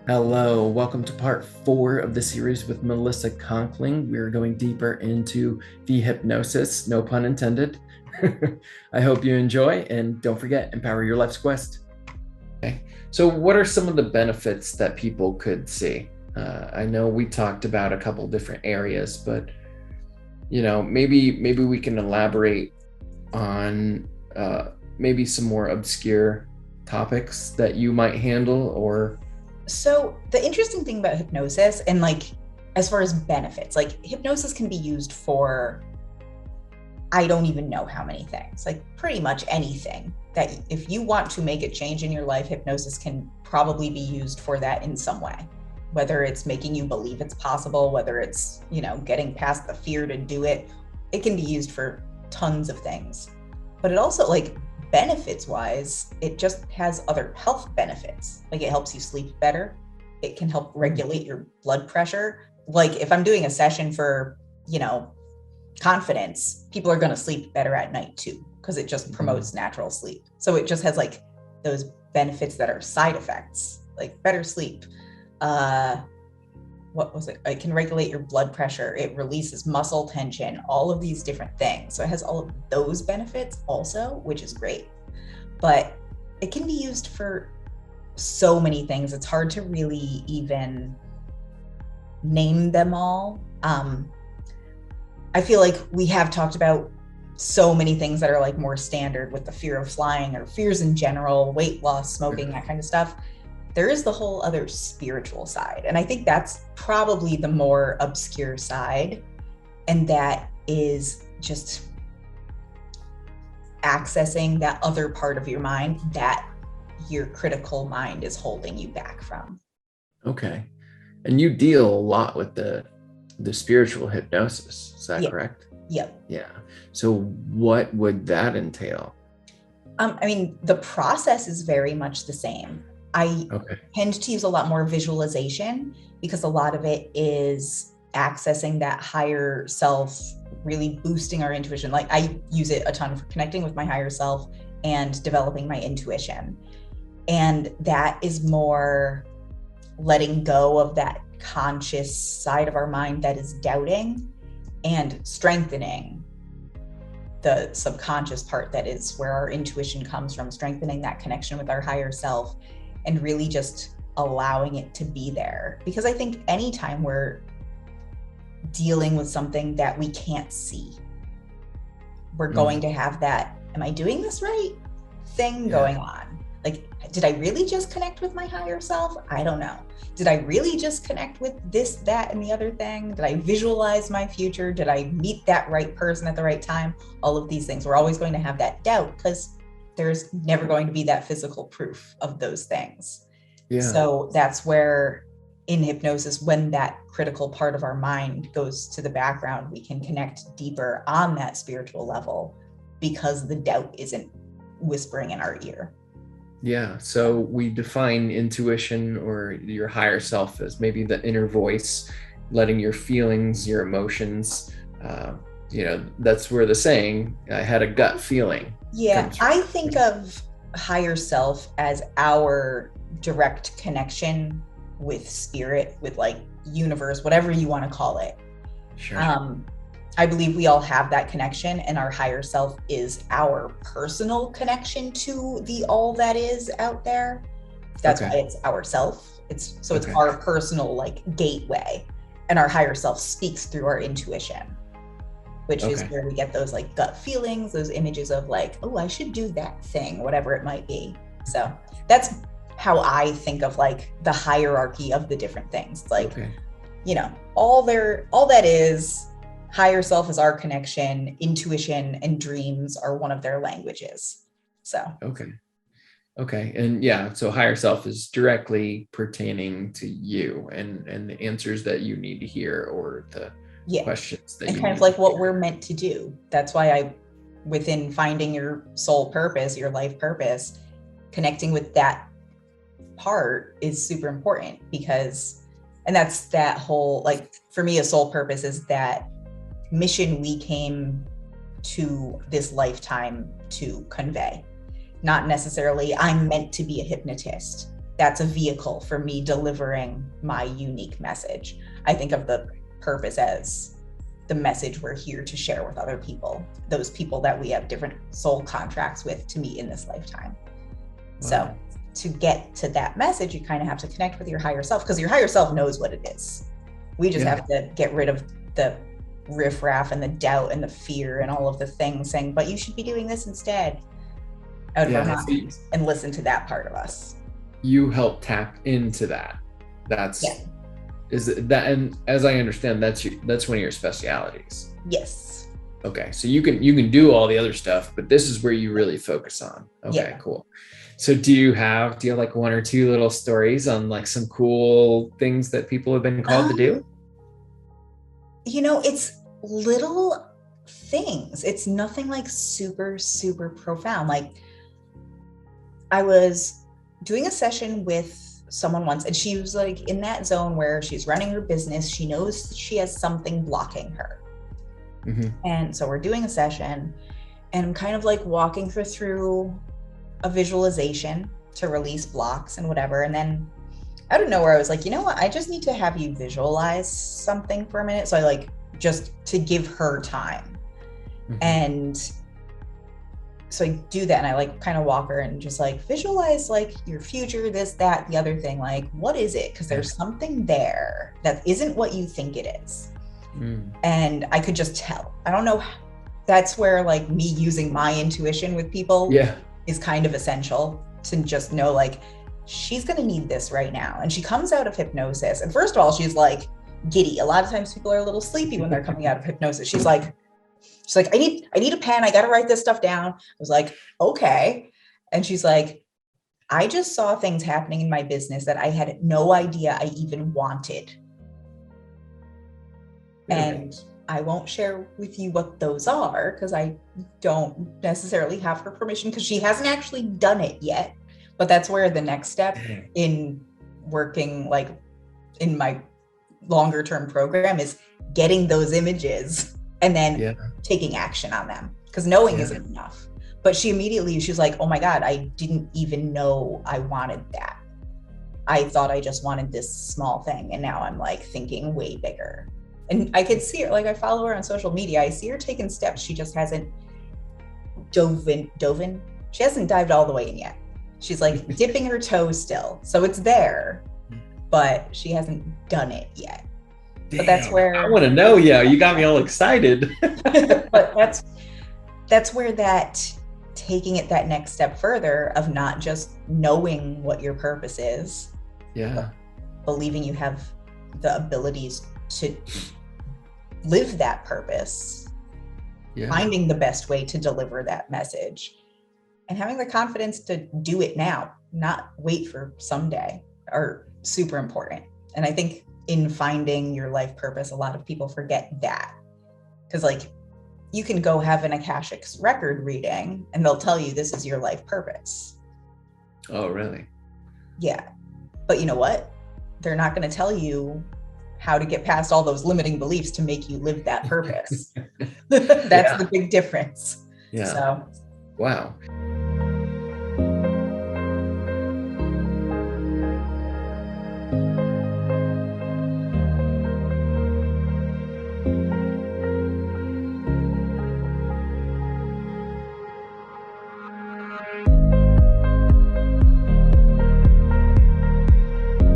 Hello, welcome to part 4 of the series with Melissa Conkling. We're going deeper into the hypnosis, no pun intended. I hope you enjoy, and don't forget, empower your life's quest. Okay, so what are some of the benefits that people could see? I know we talked about a couple different areas, but maybe we can elaborate on maybe some more obscure topics that you might handle, or So the interesting thing about hypnosis and as far as benefits, hypnosis can be used for, I don't even know how many things, pretty much anything that if you want to make a change in your life, hypnosis can probably be used for that in some way, whether it's making you believe it's possible, whether it's, getting past the fear to do it. It can be used for tons of things, but it also benefits wise, it just has other health benefits. It helps you sleep better. It can help regulate your blood pressure. If I'm doing a session for, confidence, people are going to sleep better at night too, because it just promotes natural sleep. So it just has those benefits that are side effects, like better sleep. What was it? It can regulate your blood pressure. It releases muscle tension, all of these different things. So it has all of those benefits also, which is great. But it can be used for so many things. It's hard to really even name them all. I feel like we have talked about so many things that are more standard with the fear of flying or fears in general, weight loss, smoking, that kind of stuff. There is the whole other spiritual side. And I think that's probably the more obscure side. And that is just accessing that other part of your mind that your critical mind is holding you back from. okay. And you deal a lot with the spiritual hypnosis. Is that correct? Yep. Yeah. So what would that entail? The process is very much the same. I tend to use a lot more visualization because a lot of it is accessing that higher self, really boosting our intuition. I use it a ton for connecting with my higher self and developing my intuition. And that is more letting go of that conscious side of our mind that is doubting and strengthening the subconscious part that is where our intuition comes from, strengthening that connection with our higher self and really just allowing it to be there. Because I think anytime we're dealing with something that we can't see, we're going to have that, am I doing this right thing going on? Did I really just connect with my higher self? I don't know. Did I really just connect with this, that, and the other thing? Did I visualize my future? Did I meet that right person at the right time? All of these things. We're always going to have that doubt because there's never going to be that physical proof of those things. Yeah. So that's where in hypnosis, when that critical part of our mind goes to the background, we can connect deeper on that spiritual level because the doubt isn't whispering in our ear. Yeah. So we define intuition or your higher self as maybe the inner voice, letting your feelings, your emotions, that's where the saying, I had a gut feeling. Yeah. I think of higher self as our direct connection with spirit, with universe, whatever you want to call it. Sure. I believe we all have that connection, and our higher self is our personal connection to the all that is out there. That's why it's our self. It's our personal gateway, and our higher self speaks through our intuition, which is where we get those gut feelings, those images of oh, I should do that thing, whatever it might be. So that's how I think of the hierarchy of the different things. All that is. Higher self is our connection, intuition and dreams are one of their languages. So. Okay. And yeah, so higher self is directly pertaining to you and the answers that you need to hear or the questions that and you kind of what we're meant to do. That's why within finding your soul purpose, your life purpose, connecting with that part is super important and that's that whole, for me, a soul purpose is that mission we came to this lifetime to convey. Not necessarily I'm meant to be a hypnotist. that's a vehicle for me delivering my unique message. I think of the purpose as the message we're here to share with other people, those people that we have different soul contracts with to meet in this lifetime. Wow. So to get to that message, you kind of have to connect with your higher self, because your higher self knows what it is. We just have to get rid of the riffraff and the doubt and the fear and all of the things saying, but you should be doing this instead, out of our minds, and listen to that part of us. You help tap into that. Is that, and as I understand, that's one of your specialities. Yes. Okay, so you can do all the other stuff, but this is where you really focus on. Okay, cool. So do you have like one or two little stories on like some cool things that people have been called to do? It's little things. It's nothing like super, super profound. Like, I was doing a session with someone once, and she was like in that zone where she's running her business. She knows she has something blocking her. Mm-hmm. And so we're doing a session, and I'm kind of like walking her through a visualization to release blocks and whatever. And then out of nowhere, I was like, you know what? I just need to have you visualize something for a minute. So I like, just to give her time. Mm-hmm. And so I do that, and I like kind of walk her and just like visualize like your future, this, that, the other thing. Like, what is it? Because there's something there that isn't what you think it is. And I could just tell. I don't know. That's where like me using my intuition with people is kind of essential, to just know like, she's going to need this right now. And she comes out of hypnosis. And first of all, she's like giddy. A lot of times people are a little sleepy when they're coming out of hypnosis. She's like, I need a pen. I got to write this stuff down. I was like, okay. And she's like, I just saw things happening in my business that I had no idea I even wanted. And I won't share with you what those are, because I don't necessarily have her permission, because she hasn't actually done it yet. But that's where the next step in working like in my longer term program is getting those images and then taking action on them, because knowing isn't enough. But she's like, oh my God, I didn't even know I wanted that. I thought I just wanted this small thing. And now I'm like thinking way bigger. And I could see her, like I follow her on social media. I see her taking steps. She just hasn't dove in. She hasn't dived all the way in yet. She's like dipping her toes still. So it's there, but she hasn't done it yet. Damn, but that's where I want to know. Yeah, you got me all excited. But that's where that taking it that next step further of not just knowing what your purpose is, but believing you have the abilities to live that purpose, finding the best way to deliver that message, and having the confidence to do it now, not wait for someday, are super important. And I think in finding your life purpose, a lot of people forget that. Because like, you can go have an Akashic record reading and they'll tell you this is your life purpose. Oh, really? Yeah. But you know what? They're not going to tell you how to get past all those limiting beliefs to make you live that purpose. That's the big difference. Yeah. So. Wow.